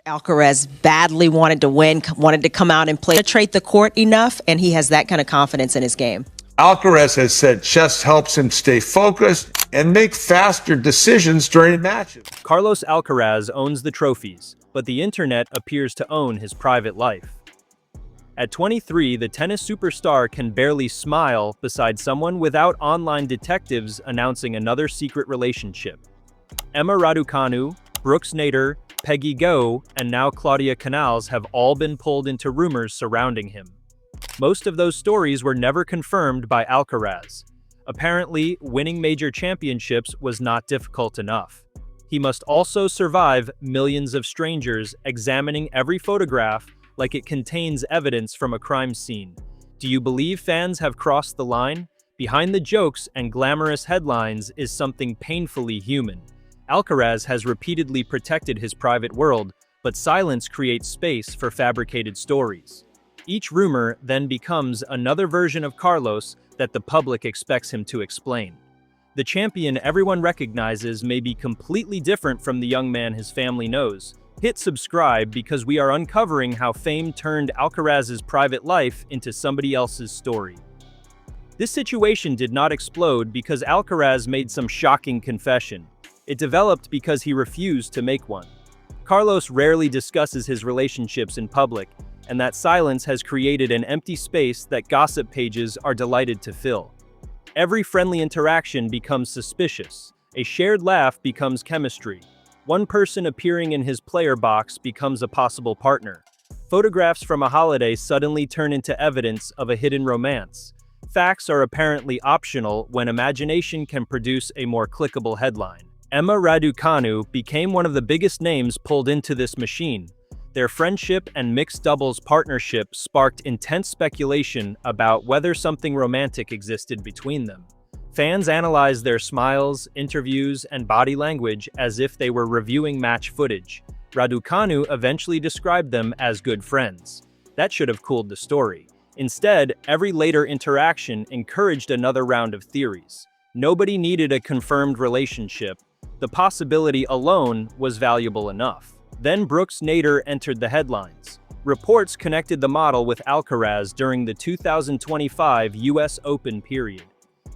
Alcaraz badly wanted to win, wanted to come out and play, penetrate the court enough, and he has that kind of confidence in his game. Alcaraz has said chess helps him stay focused and make faster decisions during matches. Carlos Alcaraz owns the trophies, but the internet appears to own his private life. At 23, the tennis superstar can barely smile beside someone without online detectives announcing another secret relationship. Emma Raducanu, Brooks Nader, Peggy Go, and now Claudia Canals have all been pulled into rumors surrounding him. Most of those stories were never confirmed by Alcaraz. Apparently, winning major championships was not difficult enough. He must also survive millions of strangers examining every photograph like it contains evidence from a crime scene. Do you believe fans have crossed the line? Behind the jokes and glamorous headlines is something painfully human. Alcaraz has repeatedly protected his private world, but silence creates space for fabricated stories. Each rumor then becomes another version of Carlos that the public expects him to explain. The champion everyone recognizes may be completely different from the young man his family knows. Hit subscribe because we are uncovering how fame turned Alcaraz's private life into somebody else's story. This situation did not explode because Alcaraz made some shocking confession. It developed because he refused to make one. Carlos rarely discusses his relationships in public, and that silence has created an empty space that gossip pages are delighted to fill. Every friendly interaction becomes suspicious. A shared laugh becomes chemistry. One person appearing in his player box becomes a possible partner. Photographs from a holiday suddenly turn into evidence of a hidden romance. Facts are apparently optional when imagination can produce a more clickable headline. Emma Raducanu became one of the biggest names pulled into this machine. Their friendship and mixed doubles partnership sparked intense speculation about whether something romantic existed between them. Fans analyzed their smiles, interviews, and body language as if they were reviewing match footage. Raducanu eventually described them as good friends. That should have cooled the story. Instead, every later interaction encouraged another round of theories. Nobody needed a confirmed relationship. The possibility alone was valuable enough. Then Brooks Nader entered the headlines. Reports connected the model with Alcaraz during the 2025 US Open period.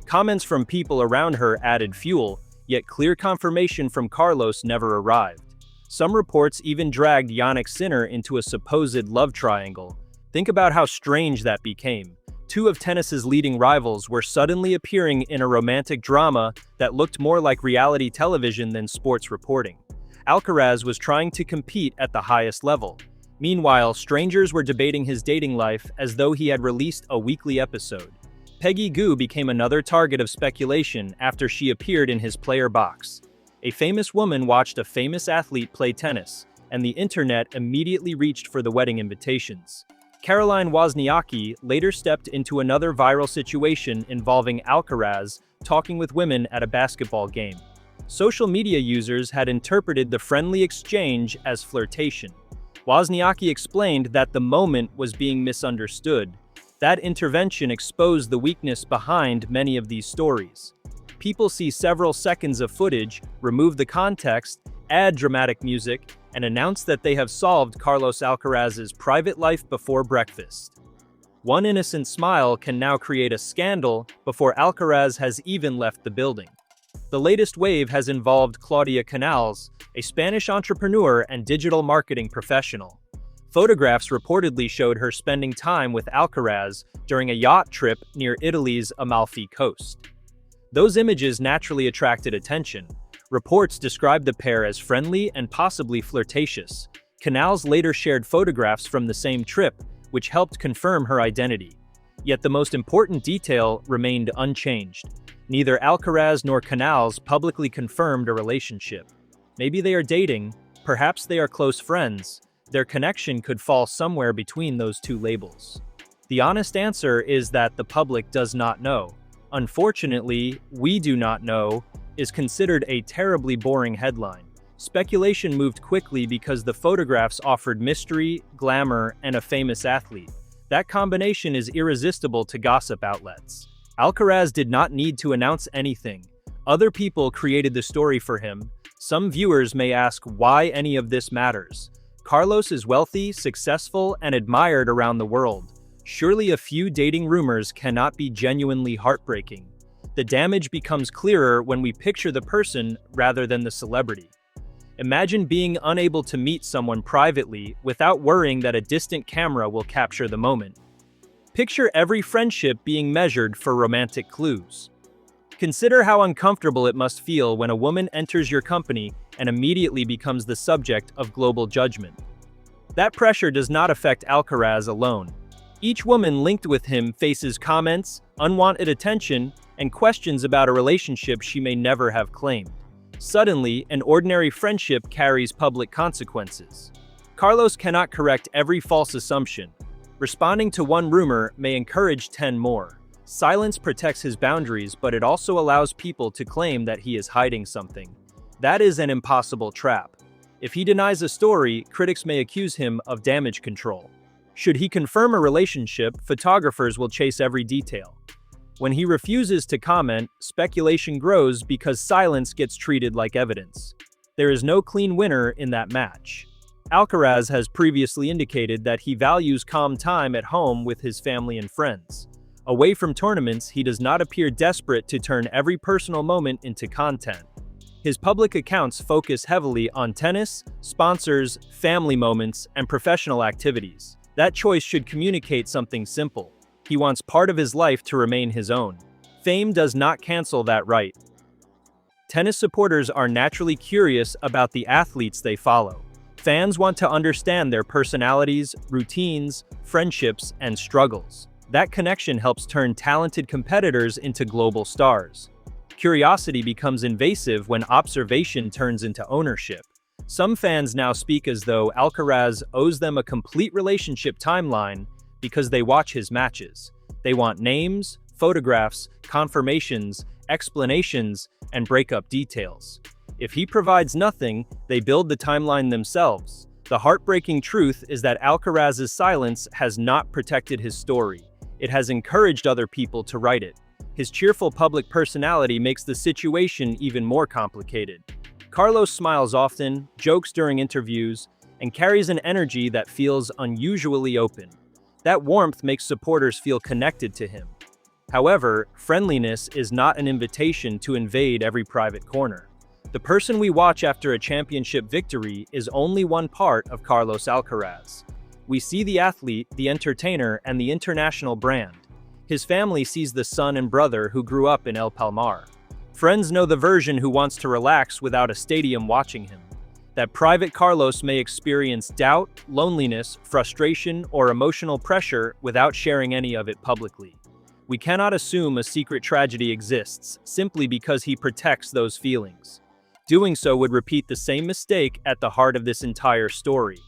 Comments from people around her added fuel, yet clear confirmation from Carlos never arrived. Some reports even dragged Jannik Sinner into a supposed love triangle. Think about how strange that became. Two of tennis's leading rivals were suddenly appearing in a romantic drama that looked more like reality television than sports reporting. Alcaraz was trying to compete at the highest level. Meanwhile, strangers were debating his dating life as though he had released a weekly episode. Peggy Gou became another target of speculation after she appeared in his player box. A famous woman watched a famous athlete play tennis, and the internet immediately reached for the wedding invitations. Caroline Wozniacki later stepped into another viral situation involving Alcaraz talking with women at a basketball game. Social media users had interpreted the friendly exchange as flirtation. Wozniacki explained that the moment was being misunderstood. That intervention exposed the weakness behind many of these stories. People see several seconds of footage, remove the context, add dramatic music, and announce that they have solved Carlos Alcaraz's private life before breakfast. One innocent smile can now create a scandal before Alcaraz has even left the building. The latest wave has involved Claudia Canals, a Spanish entrepreneur and digital marketing professional. Photographs reportedly showed her spending time with Alcaraz during a yacht trip near Italy's Amalfi coast. Those images naturally attracted attention. Reports described the pair as friendly and possibly flirtatious. Canals later shared photographs from the same trip, which helped confirm her identity. Yet the most important detail remained unchanged. Neither Alcaraz nor Canals publicly confirmed a relationship. Maybe they are dating, perhaps they are close friends. Their connection could fall somewhere between those two labels. The honest answer is that the public does not know. Unfortunately, we do not know is considered a terribly boring headline. Speculation moved quickly because the photographs offered mystery, glamour, and a famous athlete. That combination is irresistible to gossip outlets. Alcaraz did not need to announce anything. Other people created the story for him. Some viewers may ask why any of this matters. Carlos is wealthy, successful, and admired around the world. Surely a few dating rumors cannot be genuinely heartbreaking. The damage becomes clearer when we picture the person rather than the celebrity. Imagine being unable to meet someone privately without worrying that a distant camera will capture the moment. Picture every friendship being measured for romantic clues. Consider how uncomfortable it must feel when a woman enters your company and immediately becomes the subject of global judgment. That pressure does not affect Alcaraz alone. Each woman linked with him faces comments, unwanted attention, and questions about a relationship she may never have claimed. Suddenly, an ordinary friendship carries public consequences. Carlos cannot correct every false assumption. Responding to one rumor may encourage 10 more. Silence protects his boundaries, but it also allows people to claim that he is hiding something. That is an impossible trap. If he denies a story, critics may accuse him of damage control. Should he confirm a relationship, photographers will chase every detail. When he refuses to comment, speculation grows because silence gets treated like evidence. There is no clean winner in that match. Alcaraz has previously indicated that he values calm time at home with his family and friends. Away from tournaments, he does not appear desperate to turn every personal moment into content. His public accounts focus heavily on tennis, sponsors, family moments, and professional activities. That choice should communicate something simple. He wants part of his life to remain his own. Fame does not cancel that right. Tennis supporters are naturally curious about the athletes they follow. Fans want to understand their personalities, routines, friendships, and struggles. That connection helps turn talented competitors into global stars. Curiosity becomes invasive when observation turns into ownership. Some fans now speak as though Alcaraz owes them a complete relationship timeline because they watch his matches. They want names, photographs, confirmations, explanations, and breakup details. If he provides nothing, they build the timeline themselves. The heartbreaking truth is that Alcaraz's silence has not protected his story. It has encouraged other people to write it. His cheerful public personality makes the situation even more complicated. Carlos smiles often, jokes during interviews, and carries an energy that feels unusually open. That warmth makes supporters feel connected to him. However, friendliness is not an invitation to invade every private corner. The person we watch after a championship victory is only one part of Carlos Alcaraz. We see the athlete, the entertainer, and the international brand. His family sees the son and brother who grew up in El Palmar. Friends know the version who wants to relax without a stadium watching him. That private Carlos may experience doubt, loneliness, frustration, or emotional pressure without sharing any of it publicly. We cannot assume a secret tragedy exists simply because he protects those feelings. Doing so would repeat the same mistake at the heart of this entire story.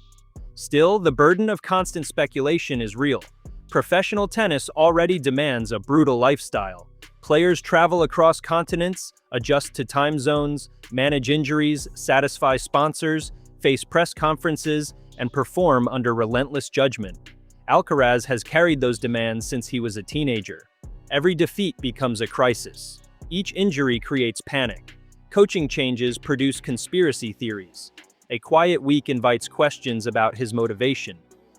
Still, the burden of constant speculation is real. Professional tennis already demands a brutal lifestyle. Players travel across continents, adjust to time zones, manage injuries, satisfy sponsors, face press conferences, and perform under relentless judgment. Alcaraz has carried those demands since he was a teenager. Every defeat becomes a crisis. Each injury creates panic. Coaching changes produce conspiracy theories. A quiet week invites questions about his motivation.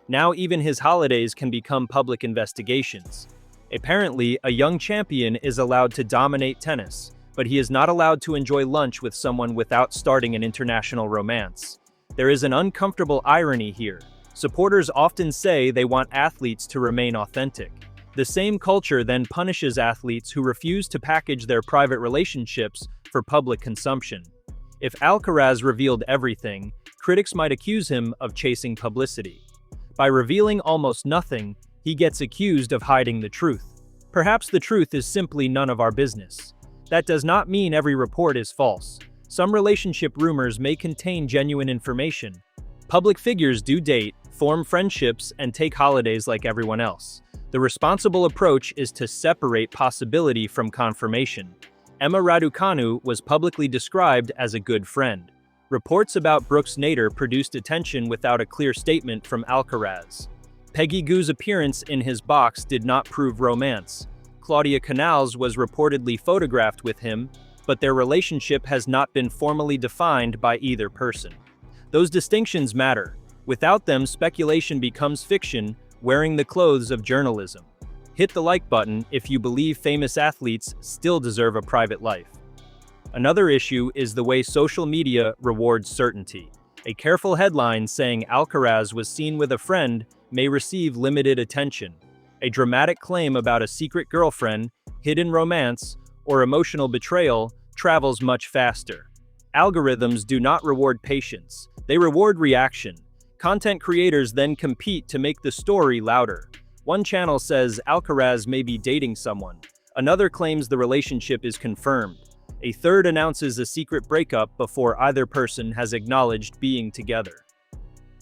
Now even his holidays can become public investigations. Apparently, a young champion is allowed to dominate tennis, but he is not allowed to enjoy lunch with someone without starting an international romance. There is an uncomfortable irony here. Supporters often say they want athletes to remain authentic. The same culture then punishes athletes who refuse to package their private relationships for public consumption. If Alcaraz revealed everything, critics might accuse him of chasing publicity. By revealing almost nothing, he gets accused of hiding the truth. Perhaps the truth is simply none of our business. That does not mean every report is false. Some relationship rumors may contain genuine information. Public figures do date, form friendships, and take holidays like everyone else. The responsible approach is to separate possibility from confirmation. Emma Raducanu was publicly described as a good friend. Reports about Brooks Nader produced attention without a clear statement from Alcaraz. Peggy Gou's appearance in his box did not prove romance. Claudia Canals was reportedly photographed with him, but their relationship has not been formally defined by either person. Those distinctions matter. Without them, speculation becomes fiction, wearing the clothes of journalism. Hit the like button if you believe famous athletes still deserve a private life. Another issue is the way social media rewards certainty. A careful headline saying Alcaraz was seen with a friend may receive limited attention. A dramatic claim about a secret girlfriend, hidden romance, or emotional betrayal travels much faster. Algorithms do not reward patience, they reward reaction. Content creators then compete to make the story louder. One channel says Alcaraz may be dating someone. Another claims the relationship is confirmed. A third announces a secret breakup before either person has acknowledged being together.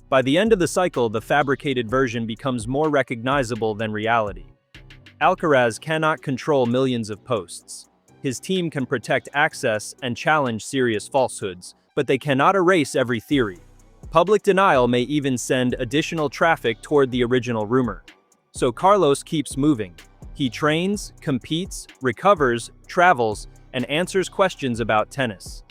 By the end of the cycle, the fabricated version becomes more recognizable than reality. Alcaraz cannot control millions of posts. His team can protect access and challenge serious falsehoods, but they cannot erase every theory. Public denial may even send additional traffic toward the original rumor. So Carlos keeps moving. He trains, competes, recovers, travels, and answers questions about tennis.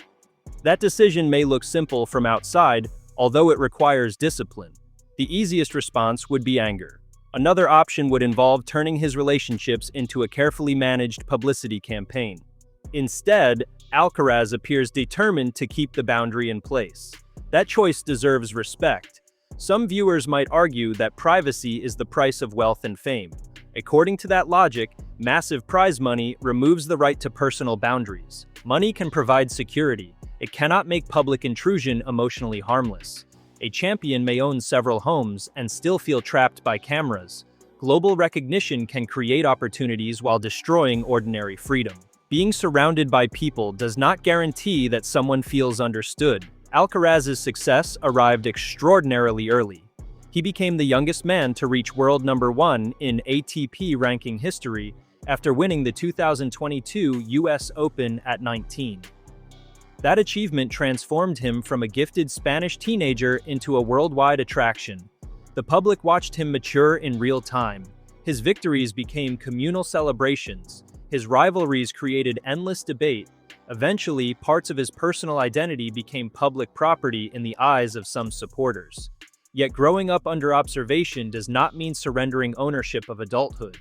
That decision may look simple from outside, although it requires discipline. The easiest response would be anger. Another option would involve turning his relationships into a carefully managed publicity campaign. Instead, Alcaraz appears determined to keep the boundary in place. That choice deserves respect. Some viewers might argue that privacy is the price of wealth and fame. According to that logic, massive prize money removes the right to personal boundaries. Money can provide security. It cannot make public intrusion emotionally harmless. A champion may own several homes and still feel trapped by cameras. Global recognition can create opportunities while destroying ordinary freedom. Being surrounded by people does not guarantee that someone feels understood. Alcaraz's success arrived extraordinarily early. He became the youngest man to reach world number 1 in ATP ranking history after winning the 2022 US Open at 19. That achievement transformed him from a gifted Spanish teenager into a worldwide attraction. The public watched him mature in real time. His victories became communal celebrations. His rivalries created endless debate. Eventually, parts of his personal identity became public property in the eyes of some supporters. Yet growing up under observation does not mean surrendering ownership of adulthood.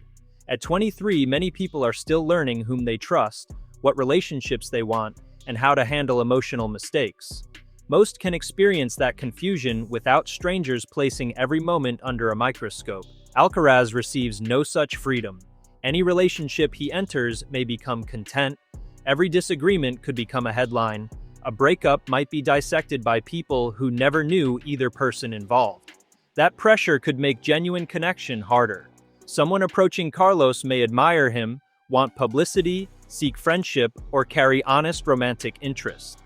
At 23, many people are still learning whom they trust, what relationships they want, and how to handle emotional mistakes. Most can experience that confusion without strangers placing every moment under a microscope. Alcaraz receives no such freedom. Any relationship he enters may become content. Every disagreement could become a headline. A breakup might be dissected by people who never knew either person involved. That pressure could make genuine connection harder. Someone approaching Carlos may admire him, want publicity, seek friendship, or carry honest romantic interest.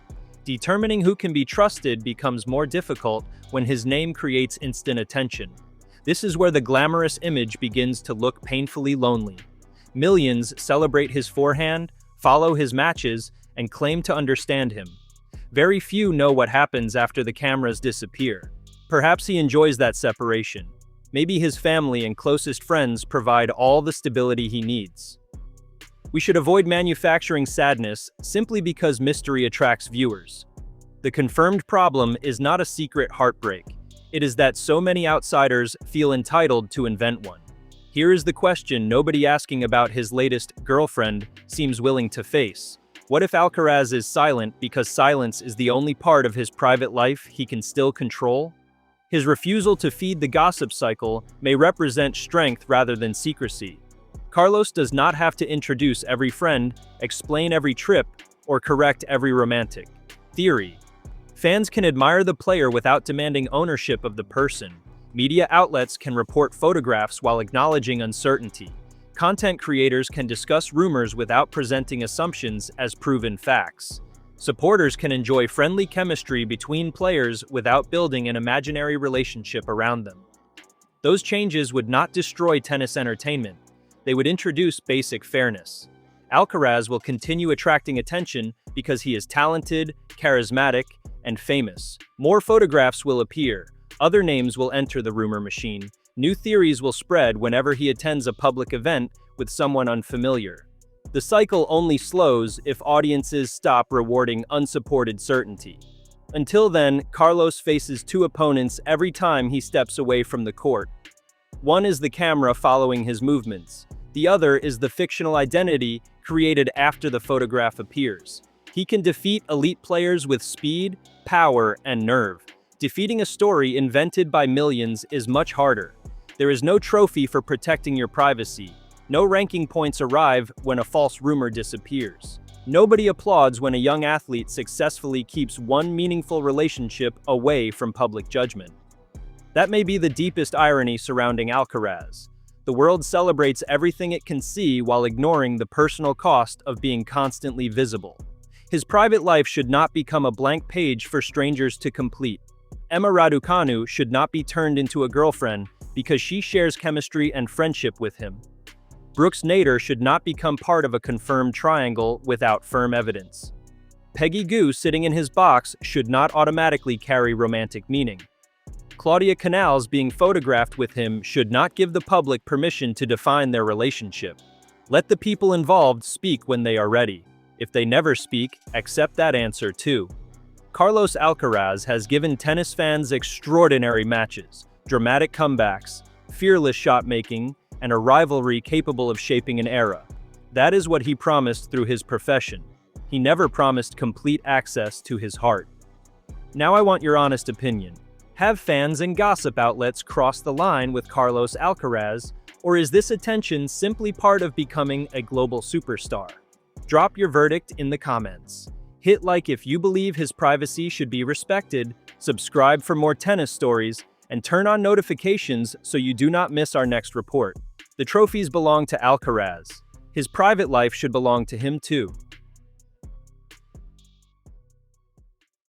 Determining who can be trusted becomes more difficult when his name creates instant attention. This is where the glamorous image begins to look painfully lonely. Millions celebrate his forehand, follow his matches, and claim to understand him. Very few know what happens after the cameras disappear. Perhaps he enjoys that separation. Maybe his family and closest friends provide all the stability he needs. We should avoid manufacturing sadness simply because mystery attracts viewers. The confirmed problem is not a secret heartbreak. It is that so many outsiders feel entitled to invent one. Here is the question nobody asking about his latest girlfriend seems willing to face. What if Alcaraz is silent because silence is the only part of his private life he can still control? His refusal to feed the gossip cycle may represent strength rather than secrecy. Carlos does not have to introduce every friend, explain every trip, or correct every romantic theory. Fans can admire the player without demanding ownership of the person. Media outlets can report photographs while acknowledging uncertainty. Content creators can discuss rumors without presenting assumptions as proven facts. Supporters can enjoy friendly chemistry between players without building an imaginary relationship around them. Those changes would not destroy tennis entertainment. They would introduce basic fairness. Alcaraz will continue attracting attention because he is talented, charismatic, and famous. More photographs will appear. Other names will enter the rumor machine. New theories will spread whenever he attends a public event with someone unfamiliar. The cycle only slows if audiences stop rewarding unsupported certainty. Until then, Carlos faces two opponents every time he steps away from the court. One is the camera following his movements. The other is the fictional identity created after the photograph appears. He can defeat elite players with speed, power, and nerve. Defeating a story invented by millions is much harder. There is no trophy for protecting your privacy. No ranking points arrive when a false rumor disappears. Nobody applauds when a young athlete successfully keeps one meaningful relationship away from public judgment. That may be the deepest irony surrounding Alcaraz. The world celebrates everything it can see while ignoring the personal cost of being constantly visible. His private life should not become a blank page for strangers to complete. Emma Raducanu should not be turned into a girlfriend because she shares chemistry and friendship with him. Brooks Nader should not become part of a confirmed triangle without firm evidence. Peggy Gou sitting in his box should not automatically carry romantic meaning. Claudia Canals being photographed with him should not give the public permission to define their relationship. Let the people involved speak when they are ready. If they never speak, accept that answer too. Carlos Alcaraz has given tennis fans extraordinary matches, dramatic comebacks, fearless shot-making, and a rivalry capable of shaping an era. That is what he promised through his profession. He never promised complete access to his heart. Now I want your honest opinion. Have fans and gossip outlets cross the line with Carlos Alcaraz, or is this attention simply part of becoming a global superstar? Drop your verdict in the comments. Hit like if you believe his privacy should be respected, subscribe for more tennis stories, and turn on notifications so you do not miss our next report. The trophies belong to Alcaraz. His private life should belong to him too.